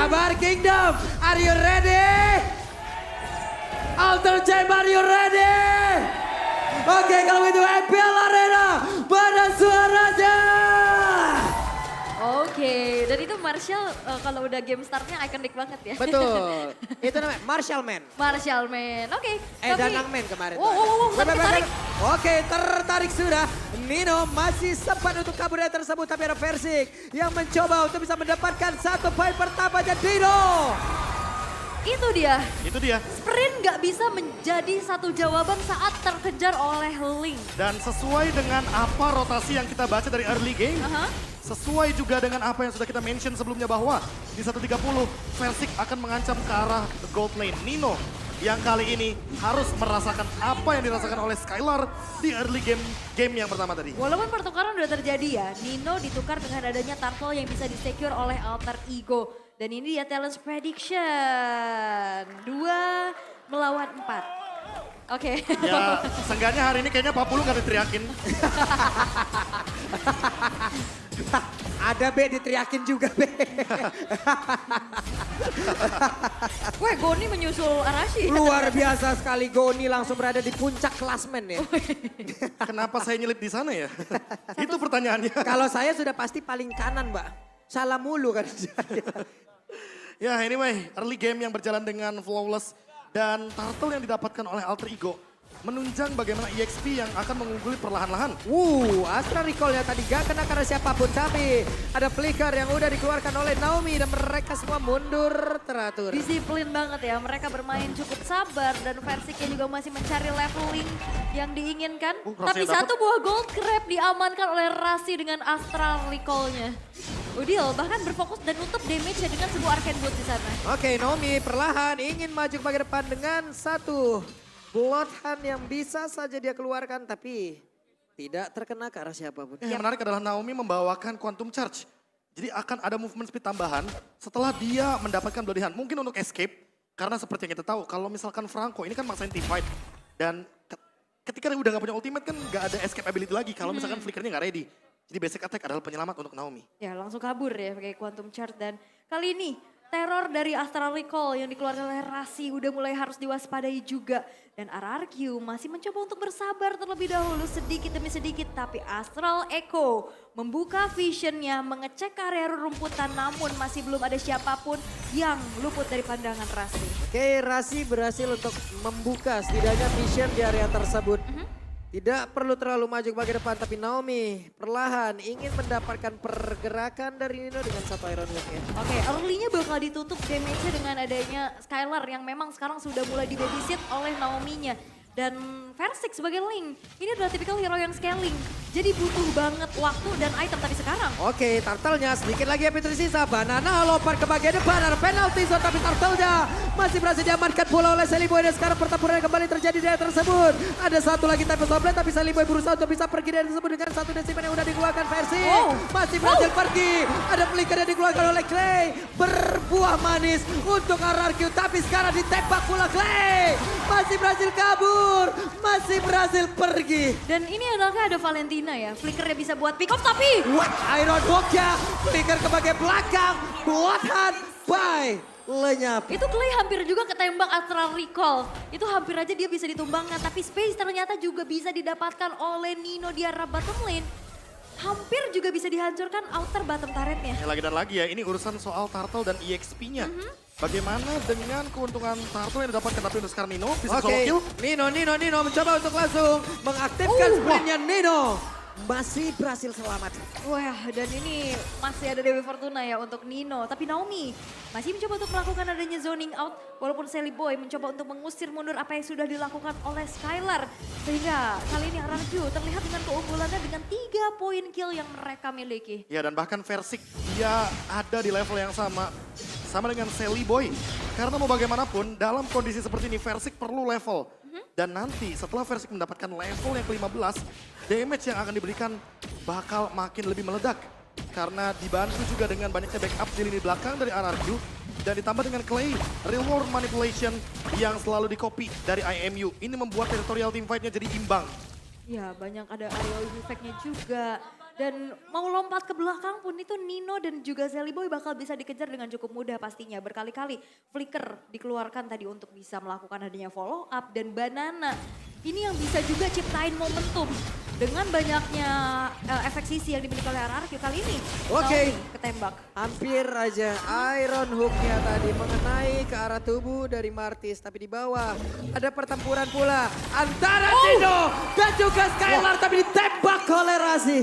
kabar Kingdom? Are you ready? Alter Champ, are you ready? Oke, kalau itu MPL Arena, pada suaranya. Oke, dan itu Marshall kalau udah game startnya ikonik banget ya. Betul, itu namanya Marshall Man. Marshall Man, oke. Danang Man kemarin. Wow, tertarik. Oke, tertarik sudah. Nino masih sempat untuk kabur dari tersebut, tapi ada Versik yang mencoba untuk bisa mendapatkan 1 poin pertamanya Nino. Itu dia. Itu dia. Sprint nggak bisa menjadi satu jawaban saat terkejar oleh Link. Dan sesuai dengan apa rotasi yang kita baca dari early game, sesuai juga dengan apa yang sudah kita mention sebelumnya bahwa di 1.30 Versik akan mengancam ke arah gold lane. Nino yang kali ini harus merasakan apa yang dirasakan oleh Skylar di early game yang pertama tadi. Walaupun pertukaran udah terjadi ya, Nino ditukar dengan adanya turtle yang bisa di-secure oleh alter ego. Dan ini dia Talents Prediction. 2 melawan 4. Oke. Ya, seenggaknya hari ini kayaknya Pak Pulu gak diteriakin. Ada B diteriakin juga B. Weh, Goni menyusul Arashi. Luar biasa sekali, Goni langsung berada di puncak klasmen ya. Kenapa saya nyelip di sana ya? Itu pertanyaannya. Kalau saya sudah pasti paling kanan, Mbak. Salah mulu kan. Ya anyway, early game yang berjalan dengan flawless dan turtle yang didapatkan oleh alter ego menunjang bagaimana EXP yang akan mengungguli perlahan-lahan. Astra recall-nya tadi gak kena karena siapapun, tapi ada flicker yang udah dikeluarkan oleh Naomi dan mereka semua mundur teratur. Disiplin banget ya, mereka bermain cukup sabar dan Versiknya juga masih mencari leveling yang diinginkan. Tapi satu buah gold crab diamankan oleh Rasi dengan Astral recall-nya. Udil bahkan berfokus dan nutup damage-nya dengan sebuah arcane boot di sana. Oke, Naomi perlahan ingin maju ke depan dengan satu Bloodhound yang bisa saja dia keluarkan tapi tidak terkena ke arah siapapun. Yang menarik adalah Naomi membawakan Quantum Charge. Jadi akan ada movement speed tambahan setelah dia mendapatkan Bloody Hand. Mungkin untuk escape, karena seperti yang kita tahu kalau misalkan Franco ini kan maksain team fight. Dan ketika dia udah gak punya ultimate kan gak ada escape ability lagi kalau misalkan flickernya gak ready. Jadi basic attack adalah penyelamat untuk Naomi. Ya langsung kabur ya pakai Quantum Charge dan kali ini teror dari Astral Recall yang dikeluarkan oleh Rasi udah mulai harus diwaspadai juga. Dan RRQ masih mencoba untuk bersabar terlebih dahulu sedikit demi sedikit. Tapi Astral Echo membuka visionnya, mengecek area rumputan namun masih belum ada siapapun yang luput dari pandangan Rasi. Oke, Rasi berhasil untuk membuka setidaknya vision di area tersebut. Tidak perlu terlalu maju ke bagian depan, tapi Naomi perlahan ingin mendapatkan pergerakan dari Nino dengan satu Iron Hook ya. Oke, early-nya bakal ditutup damage-nya dengan adanya Skylar yang memang sekarang sudah mulai di babysit oleh Naomi-nya. Dan Versik sebagai Link, ini adalah tipikal hero yang scaling. Jadi butuh banget waktu dan item tapi sekarang. Oke, turtle-nya sedikit lagi yang tersisa. Banana lompat ke bagian depan, ada penalty zone tapi turtle-nya masih berhasil diamankan pula oleh Seliboy. Dan sekarang pertempuran kembali terjadi di area tersebut. Ada satu lagi type of tapi Seliboy berusaha untuk bisa pergi dari tersebut dengan satu decimen yang udah dikeluarkan Versik. Masih berhasil pergi, ada flicker yang dikeluarkan oleh Clay. Berbuah manis untuk RRQ tapi sekarang ditembak pula Clay. Masih berhasil kabur, masih berhasil pergi. Dan ini anaknya ada Valentina ya, flickernya bisa buat pick off tapi... Iron Hook-nya, flicker ke bagian belakang, Bloodhound by lenyap. Itu Clay hampir juga ketembak Astral Recall. Itu hampir aja dia bisa ditumbangkan, tapi space ternyata juga bisa didapatkan oleh Nino di arah bottom lane. Hampir juga bisa dihancurkan outer bottom turretnya. Ya, lagi dan lagi ya, ini urusan soal turtle dan EXP-nya. Bagaimana dengan keuntungan turtle yang didapatkan tapi untuk sekarang Nino bisa solo kill? Nino mencoba untuk langsung mengaktifkan sprintnya Nino. Masih berhasil selamat. Wah, dan ini masih ada Dewi Fortuna ya untuk Nino. Tapi Naomi masih mencoba untuk melakukan adanya zoning out. Walaupun Seliboy mencoba untuk mengusir mundur apa yang sudah dilakukan oleh Skylar. Sehingga kali ini RRQ terlihat dengan keunggulannya dengan 3 poin kill yang mereka miliki. Ya, dan bahkan Versik dia ada di level yang sama dengan Seliboy. Karena mau bagaimanapun dalam kondisi seperti ini Versik perlu level. Dan nanti setelah Versik mendapatkan level yang ke-15, damage yang akan diberikan bakal makin lebih meledak. Karena dibantu juga dengan banyaknya backup di lini belakang dari RRQ. Dan ditambah dengan Clay, real world manipulation yang selalu di-copy dari IMU. Ini membuat territorial team fight-nya jadi imbang. Ya, banyak ada aerial effect-nya juga. Dan mau lompat ke belakang pun itu Nino dan juga Sally Boy bakal bisa dikejar dengan cukup mudah pastinya. Berkali-kali flicker dikeluarkan tadi untuk bisa melakukan adanya follow up dan Banana. Ini yang bisa juga ciptain momentum dengan banyaknya efek sisi yang dimiliki oleh RRQ kali ini. Oke. Naomi ketembak. Hampir aja Iron Hook-nya tadi mengenai ke arah tubuh dari Martis. Tapi di bawah ada pertempuran pula antara Nino dan juga Skylar. Tapi ditembak oleh Rasi.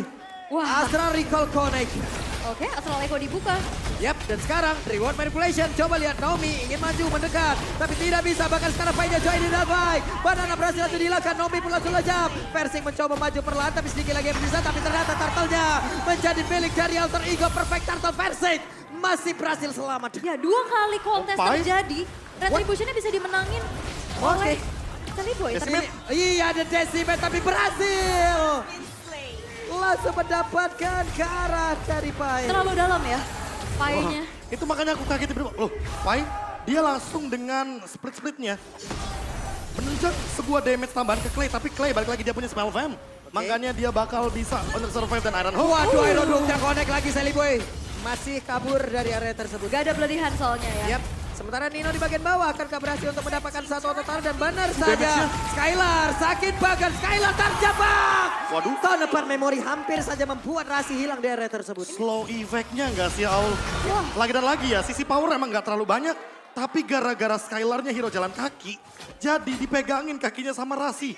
Wah. Astral Recall Connect. Oke, Astral Echo dibuka. Yap, dan sekarang reward manipulation. Coba lihat Naomi ingin maju mendekat. Tapi tidak bisa, bahkan sekarang Fainya join di dalam fight. Banana berhasil langsung dilakukan, Naomi pun langsung lejap. Versing mencoba maju perlahan, tapi sedikit lagi yang bisa. Tapi ternyata turtle-nya menjadi milik dari Alter Ego. Perfect turtle Versing masih berhasil selamat. Ya, 2 kali kontes Pai? terjadi. Retribution-nya bisa dimenangin oleh Sally Boy. Decimet. Iya, ada Decimet tapi berhasil. Langsung mendapatkan ke arah dari Pai. Terlalu dalam ya Pai-nya. Itu makanya aku kaget tiba-tiba. Loh, Pai dia langsung dengan split-splitnya menunjuk sebuah damage tambahan ke Clay. Tapi Clay balik lagi dia punya spell vamp. Makanya dia bakal bisa untuk survive dan Iron Hook. Waduh, Iron Hook-nya connect lagi Sally Boy. Masih kabur dari area tersebut. Gak ada pelatihan soalnya ya. Yap. Sementara Nino di bagian bawah akankah berhasil untuk mendapatkan satu total dan benar saja. Skylar sakit bahkan Skylar terjebak. Waduh. Tahun depan memori hampir saja membuat Rasi hilang di area tersebut. Slow effect-nya nggak sih, Aul? Wah. Lagi dan lagi ya, sisi power emang nggak terlalu banyak. Tapi gara-gara Skylar-nya hero jalan kaki, jadi dipegangin kakinya sama Rasi.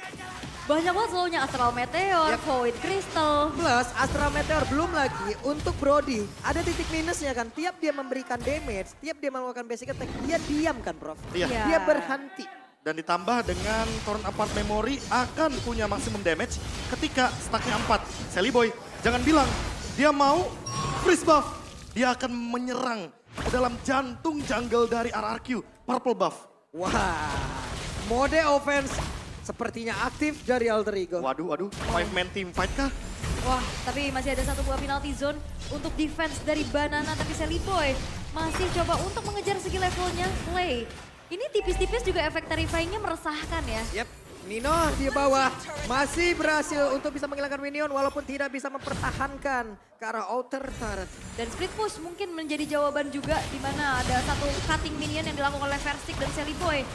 Banyak banget slownya Astral Meteor, Void Crystal. Plus Astral Meteor belum lagi untuk Brody. Ada titik minusnya kan, tiap dia memberikan damage, tiap dia melakukan basic attack, dia diam kan Prof? Iya. Iya. Dia berhenti. Dan ditambah dengan Torn Apart Memory akan punya maksimum damage ketika stacknya 4. Sally Boy, jangan bilang dia mau freeze buff. Dia akan menyerang ke dalam jantung jungle dari RRQ, Purple buff. Wah, mode offense sepertinya aktif dari Alter Ego. Waduh, 5-man team fight kah? Wah, tapi masih ada satu buah penalty zone untuk defense dari Banana. Tapi Sally Boy masih coba untuk mengejar segi levelnya Clay. Ini tipis-tipis juga efek terrifying-nya meresahkan ya. Yap, Nino di bawah masih berhasil untuk bisa menghilangkan minion walaupun tidak bisa mempertahankan ke arah outer turret. Dan split push mungkin menjadi jawaban juga di mana ada satu cutting minion yang dilakukan oleh Versik dan Sally Boy.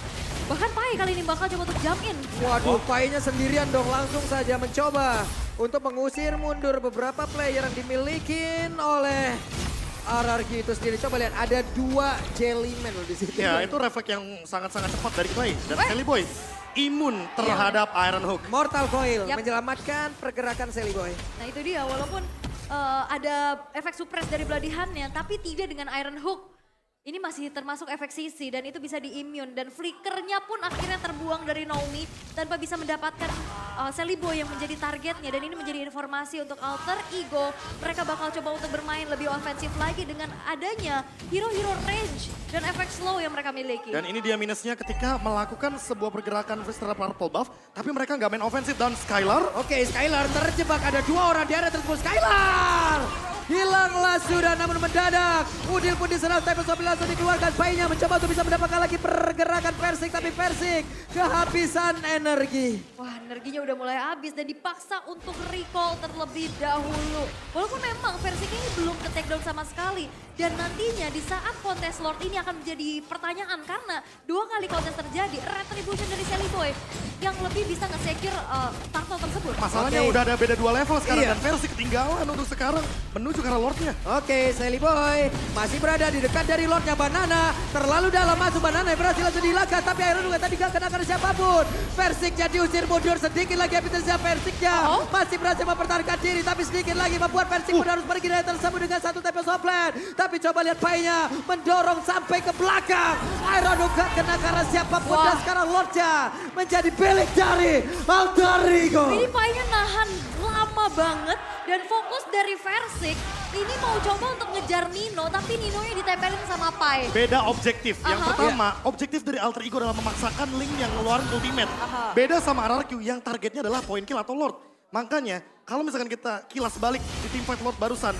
Bahkan Pai kali ini bakal coba untuk jump in. Waduh, Pai-nya sendirian dong, langsung saja mencoba untuk mengusir mundur beberapa player yang dimiliki oleh RRQ itu sendiri. Coba lihat, ada 2 Jellyman loh di situ. Ya, itu refleks yang sangat-sangat cepat dari Clay. Dan Sally Boy imun terhadap Iron Hook. Mortal Coil Yap. menyelamatkan pergerakan Sally Boy. Nah itu dia, walaupun ada efek suppress dari Bloodihannya, tapi tidak dengan Iron Hook. Ini masih termasuk efek sisi dan itu bisa di-immune. Dan flickernya pun akhirnya terbuang dari Naomi tanpa bisa mendapatkan Sally Boy yang menjadi targetnya. Dan ini menjadi informasi untuk Alter Ego. Mereka bakal coba untuk bermain lebih ofensif lagi dengan adanya hero-hero range dan efek slow yang mereka miliki. Dan ini dia minusnya ketika melakukan sebuah pergerakan Vista Purple buff. Tapi mereka nggak main ofensif dan Skylar. Oke, Skylar terjebak, ada 2 orang di area tersebut. Skylar! Hilanglah sudah, namun mendadak. Udil pun diserang, Tempest of langsung dikeluarkan. Pai-nya mencoba untuk bisa mendapatkan lagi pergerakan Versik. Tapi Versik kehabisan energi. Wah, energinya udah mulai habis dan dipaksa untuk recall terlebih dahulu. Walaupun memang Versik ini belum ke takedown sama sekali. Dan nantinya di saat kontes Lord ini akan menjadi pertanyaan. Karena 2 kali kontes terjadi, retribution dari Sally Boy yang lebih bisa nge-secure turtle tersebut. Masalahnya udah ada beda 2 level sekarang. Iya. Dan Versik ketinggalan untuk sekarang menuju ke arah Lordnya. Oke, Sally Boy masih berada di dekat dari Lordnya. Banana terlalu dalam masuk, Banana yang berhasil langsung dilakukan. Tapi Iron juga tadi gak kenakan siapapun. Versik jadi usir mundur, sedikit lagi evidensia Versiknya. Masih berhasil mempertahankan diri, tapi sedikit lagi membuat Versik pun harus pergi dari tersebut dengan satu Tempest of Land. Tapi coba lihat Pai-nya mendorong sampai ke belakang. Iron gak kena karena siapapun. Dan sekarang Lordnya menjadi milik dari Alter Ego. Ini Pai-nya nahan lama banget dan fokus dari Versik ini mau coba untuk ngejar Nino, tapi Nino-nya ditempelin sama Pai. Beda objektif. Yang Aha. pertama, objektif dari Alter Ego adalah memaksakan Link yang ngeluarin ultimate. Aha. Beda sama RRQ yang targetnya adalah point kill atau Lord. Makanya, kalau misalkan kita kilas balik di teamfight Lord barusan,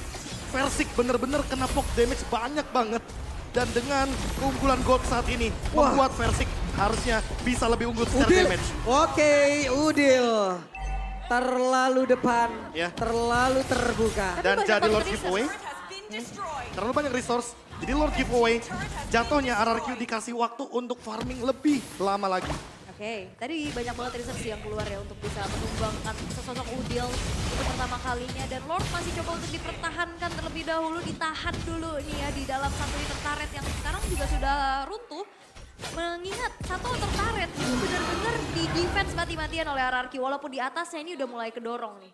Versik bener-bener kena poke damage banyak banget. Dan dengan keunggulan gold saat ini, membuat Versik harusnya bisa lebih unggul secara Udil. damage. Oke, Udil. terlalu depan, Ya. terlalu terbuka. Dan banyak jadi banget Lord resource. Giveaway, terlalu banyak resource. Jadi Lord Giveaway, jatuhnya RRQ dikasih waktu untuk farming lebih lama lagi. Oke, tadi banyak banget research yang keluar ya untuk bisa menumbangkan sesosok Udil untuk pertama kalinya. Dan Lord masih coba untuk dipertahankan terlebih dahulu, ditahan dulu nih ya di dalam satu inner turret yang sekarang juga sudah runtuh. Mengingat satu outer turret itu benar-benar di defense mati-matian oleh RRQ. Walaupun di atasnya ini udah mulai kedorong nih.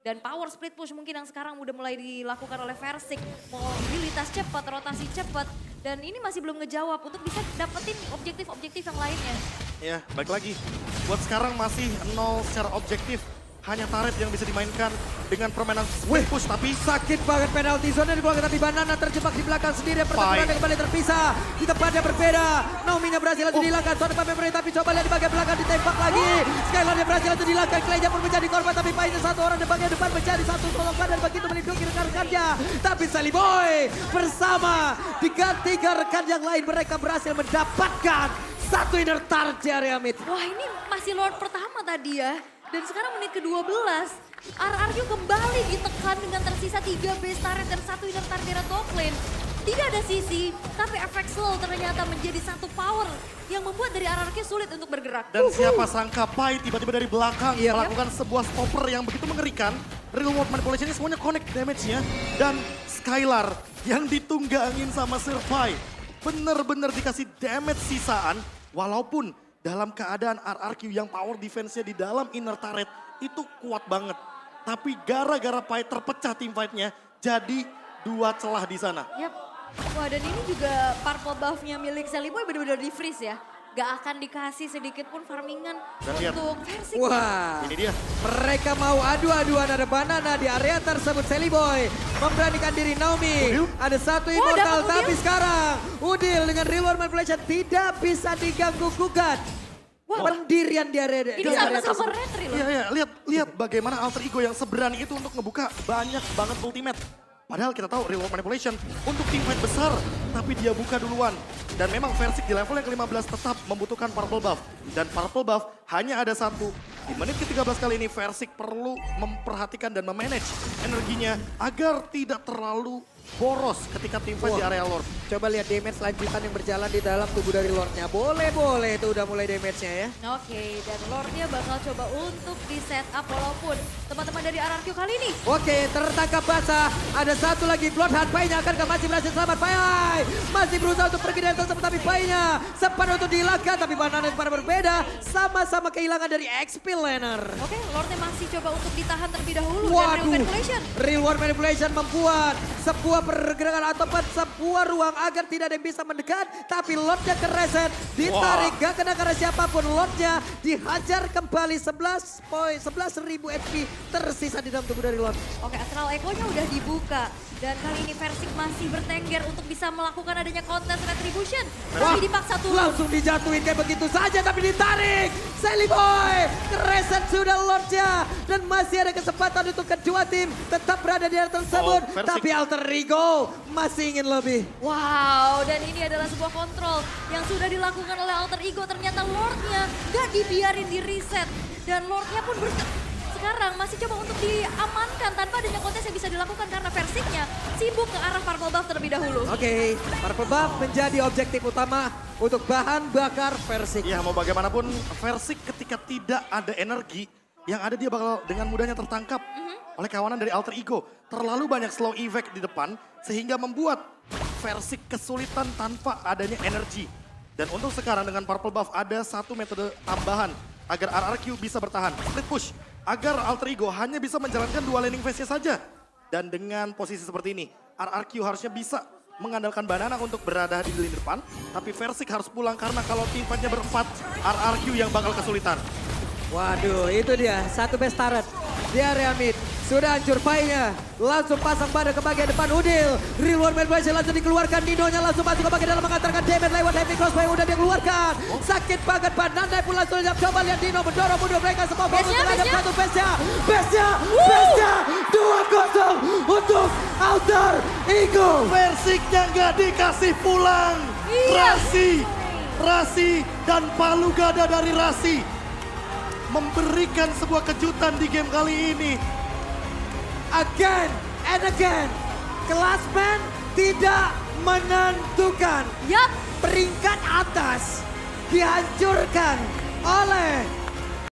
Dan power split push mungkin yang sekarang udah mulai dilakukan oleh Versik. Mobilitas cepat, rotasi cepat. Dan ini masih belum ngejawab untuk bisa dapetin objektif-objektif yang lainnya. Ya, baik lagi. Buat sekarang masih 0 secara objektif. Hanya turret yang bisa dimainkan dengan permainan split push, tapi Sakit banget penalti zona dikeluarkan, tapi Banana terjebak di belakang sendiri. Pertempurannya kembali terpisah. Di tempatnya berbeda. Naomi-nya berhasil langsung dihilangkan. Zona Pemberontak, tapi coba lihat di bagian belakang ditembak lagi. Skylar-nya berhasil langsung dihilangkan. Clay-nya pun menjadi korban, tapi Painnya satu orang di bagian depan menjadi satu tolong dan begitu melindungi rekan-rekannya. Tapi Sally Boy bersama dengan 3 rekan yang lain mereka berhasil mendapatkan satu inner turret di area mid. Wah ini masih Lord pertama tadi ya. Dan sekarang menit ke-12, RRQ kembali ditekan dengan tersisa 3 base turret dan 1 inner turret di top lane. Tidak ada sisi, tapi efek slow ternyata menjadi satu power yang membuat dari RRQ sulit untuk bergerak. dan siapa sangka Pai tiba-tiba dari belakang Iya. melakukan sebuah stopper yang begitu mengerikan. Real world manipulation ini semuanya connect damage-nya. Dan Skylar yang ditunggangin sama Sir Pai bener-bener dikasih damage sisaan. Walaupun dalam keadaan RRQ yang power defense-nya di dalam inner turret itu kuat banget. Tapi gara-gara Pai terpecah team fight-nya, jadi 2 celah di sana. Yap. Wah dan ini juga purple buff-nya milik Sally Boy benar-benar di-freeze ya. Gak akan dikasih sedikit pun farmingan Dan lihat. untuk Versik. Wah, Ini dia. mereka mau adu-aduan, ada Banana di area tersebut. Sally Boy memberanikan diri. Naomi, Udil. ada satu Oh, immortal, dapat Udil. tapi sekarang Udil dengan real world manipulation tidak bisa diganggu-gugat. Wah. Pendirian di area, Ini di area sama-sama tersebut. retri loh. Iya, iya, lihat bagaimana alter ego yang seberani itu untuk ngebuka banyak banget ultimate. Padahal kita tahu real world manipulation untuk team fight besar, tapi dia buka duluan. Dan memang Versik di level yang ke-15 tetap membutuhkan purple buff. Dan purple buff hanya ada satu. Di menit ke-13 kali ini Versik perlu memperhatikan dan memanage energinya agar tidak terlalu boros ketika tim fight di area Lord. Coba lihat damage lanjutan yang berjalan di dalam tubuh dari Lordnya. Boleh itu udah mulai damage-nya ya. Oke, dan Lordnya bakal coba untuk di setup walaupun teman-teman dari RRQ kali ini. Oke, tertangkap basah. Ada satu lagi Bloodhound. Pai-nya akan masih berhasil selamat. Pai masih berusaha untuk pergi dari tersebut, tapi Pai-nya sempat untuk dihilangkan. Tapi Banana pada berbeda, sama-sama kehilangan dari XP laner. Oke, Lordnya masih coba untuk ditahan terlebih dahulu dan Waduh, real manipulation. real world manipulation membuat sebuah pergerakan ataupun sebuah ruang agar tidak ada yang bisa mendekat. Tapi Lordnya kereset, ditarik, gak kena karena siapapun. Lordnya dihajar kembali 11.000 HP tersisa di dalam tubuh dari Lord. Oke, Astral Echo-nya udah dibuka. Dan kali ini Versik masih bertengger untuk bisa melakukan adanya kontes retribution. Tapi dipaksa turun. Langsung dijatuhin kayak begitu saja tapi ditarik. Sally Boy kereset sudah Lordnya. Dan masih ada kesempatan untuk kedua tim tetap berada di area tersebut. Oh, Versik. Tapi Alter Ego masih ingin lebih. Wow, dan ini adalah sebuah kontrol yang sudah dilakukan oleh Alter Ego. Ternyata Lordnya gak dibiarin di reset. Dan Lordnya pun sekarang masih coba untuk diamankan tanpa adanya kontes yang bisa dilakukan karena Versiknya sibuk ke arah purple buff terlebih dahulu. Oke, purple buff menjadi objektif utama untuk bahan bakar Versik. Ya mau bagaimanapun Versik ketika tidak ada energi, yang ada dia bakal dengan mudahnya tertangkap oleh kawanan dari Alter Ego. Terlalu banyak slow effect di depan sehingga membuat Versik kesulitan tanpa adanya energi. Dan untuk sekarang dengan purple buff ada satu metode tambahan agar RRQ bisa bertahan. Split push agar Alter Ego hanya bisa menjalankan 2 laning phase-nya saja. Dan dengan posisi seperti ini RRQ harusnya bisa mengandalkan Banana untuk berada di lini depan. Tapi Versik harus pulang karena kalau tim fight-nya berempat RRQ yang bakal kesulitan. Waduh, itu dia satu best turret di area mid. Sudah hancur Pai-nya. Langsung pasang pada ke bagian depan Udil. Real World Manipulation langsung dikeluarkan. Nino-nya langsung masuk ke bagian dalam mengantarkan damage lewat heavy crossbow yang udah dia keluarkan. Sakit banget Banana pun langsung coba lihat Nino mendorong mundur mereka semua. Baru terhadap satu base-nya. Base-nya 2-0 untuk Alter Ego. Versiknya nggak dikasih pulang. Iya. Rasi dan palu gada dari Rasi. memberikan sebuah kejutan di game kali ini. Again and again, klasmen tidak menentukan. Yup. Peringkat atas dihancurkan oleh